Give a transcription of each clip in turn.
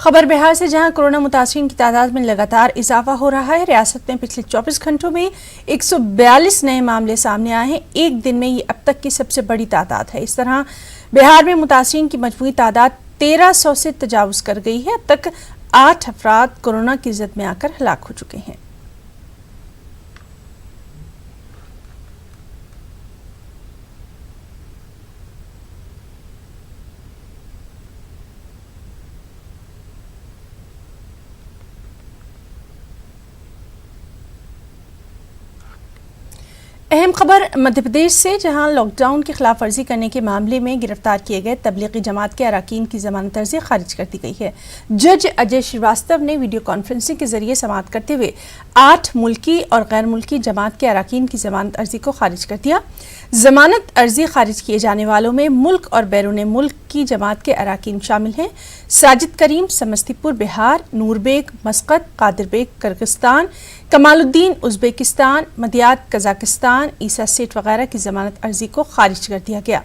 खबर बिहार से, जहां कोरोना मुतासिरीन की तादाद में लगातार इजाफा हो रहा है। रियासत में पिछले 24 घंटों में 142 नए मामले सामने आए हैं। एक दिन में ये अब तक की सबसे बड़ी तादाद है। इस तरह बिहार में मुतासिरीन की मजमूई तादाद 1300 से तजावुज कर गई है। अब तक 8 अफराद कोरोना की जद में आकर हलाक हो चुके हैं। अहम खबर मध्य प्रदेश से, जहां लॉकडाउन की खिलाफ वर्जी करने के मामले में गिरफ्तार किए गए तबलीगी जमात के अरकान की जमानत अर्जी खारिज कर दी गई है। जज अजय श्रीवास्तव ने वीडियो कॉन्फ्रेंसिंग के जरिए समाअत करते हुए 8 मुल्की और गैर मुल्की जमात के अरकान की जमानत अर्जी को खारिज कर दिया। जमानत अर्जी खारिज किए जाने वालों में मुल्क और बैरून मुल्क की जमात के अरकान शामिल हैं। Sajid Karim Samastipur Bihar, Noor Baig Muscat, Qadir Baig Kyrgyzstan, Kamaluddin Uzbekistan, Madiyat Kazakhstan, Isa Seth वगैरह की जमानत अर्जी को खारिज कर दिया गया।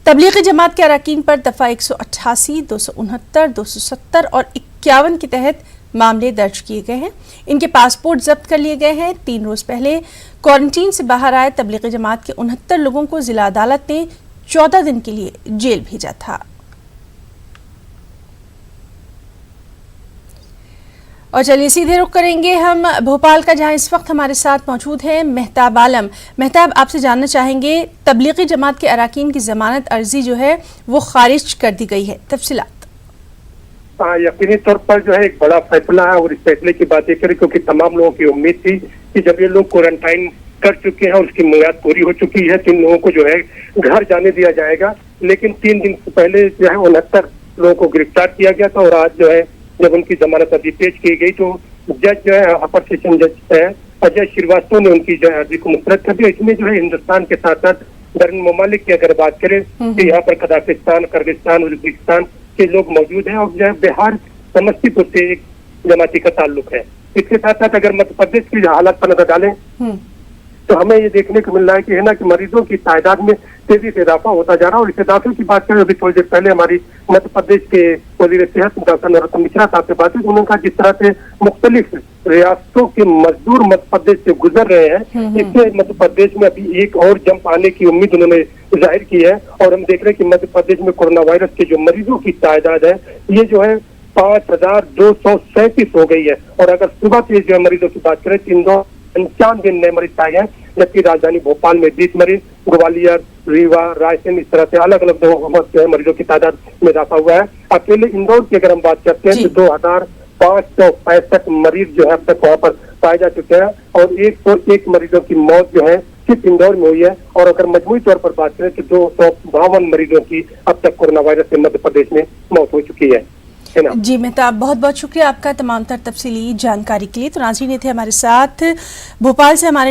तबलीगी जमात के अरकान पर दफ़ा 188, 269, 270 और 51 के तहत मामले दर्ज किए गए हैं। इनके पासपोर्ट जब्त कर लिए गए हैं। 3 रोज पहले क्वारंटीन से बाहर आए तबलीगी जमात के 69 लोगों को जिला अदालत ने 14 दिन के लिए जेल भेजा था। और चलिए सीधे रुख करेंगे हम भोपाल का, जहां इस वक्त हमारे साथ मौजूद है मेहताब आलम। मेहताब, आपसे जानना चाहेंगे, तबलीगी जमात के अरकान की जमानत अर्जी जो है वो खारिज कर दी गई है, तफसीलात। यकीनी तौर पर जो है एक बड़ा फैसला है और इस फैसले की बात करें क्योंकि तमाम लोगों की उम्मीद थी कि जब ये लोग क्वारंटाइन कर चुके हैं और उसकी मियाद पूरी हो चुकी है तो इन लोगों को जो है घर जाने दिया जाएगा। लेकिन 3 दिन पहले जो है 69 लोगों को गिरफ्तार किया गया था और आज जो है जब उनकी जमानत अर्जी पेश की गई तो जज जो है अपर सेशन जज है अजय श्रीवास्तव ने उनकी जो है अर्जी को मुस्तरद कर दिया। इसमें जो है हिंदुस्तान के साथ साथ बैरून ममालिक की अगर बात करें तो यहाँ पर कजाकिस्तान, किर्गिस्तान, उज़्बेकिस्तान के लोग मौजूद हैं और जो है बिहार समस्तीपुर से एक जमाती का ताल्लुक है। इसके साथ साथ अगर मध्य प्रदेश की हालत पर नजर डालें तो हमें ये देखने को मिल रहा है कि है ना कि मरीजों की तादाद में तेजी से इजाफा होता जा रहा है। और इस इजाफे की बात करें, अभी थोड़ी देर पहले हमारी मध्य प्रदेश के वजीर सेहत डॉक्टर नरोत्तम मिश्रा साहब से बात हुई, उन्होंने कहा जिस तरह से मुख्तलिफ रियासतों के मजदूर मध्य प्रदेश से गुजर रहे हैं, इससे मध्य प्रदेश में अभी एक और जंप आने की उम्मीद उन्होंने जाहिर की है। और हम देख रहे हैं कि मध्य प्रदेश में कोरोना वायरस के जो मरीजों की तादाद है ये जो है 5237 हो गई है। और अगर सुबह से जो मरीजों की बात करें, 395 नए मरीज पाए गए, जबकि राजधानी भोपाल में 20 मरीज, ग्वालियर, रीवा, रायसेन, इस तरह से अलग अलग जो है मरीजों की तादाद में इजाफा हुआ है। अकेले इंदौर की अगर हम बात करते हैं तो 2565 मरीज जो है अब तक वहाँ पर पाए जा चुके हैं और 101 मरीजों की मौत जो है सिर्फ इंदौर में हुई है। और अगर मजमूई तौर पर बात करें तो 252 मरीजों की अब तक कोरोना वायरस से मध्य प्रदेश में मौत हो चुकी है ना। जी मेहताब, बहुत बहुत शुक्रिया आपका तमाम तर तफसीली जानकारी के लिए। तो नाज़रीन थे हमारे साथ भोपाल से हमारे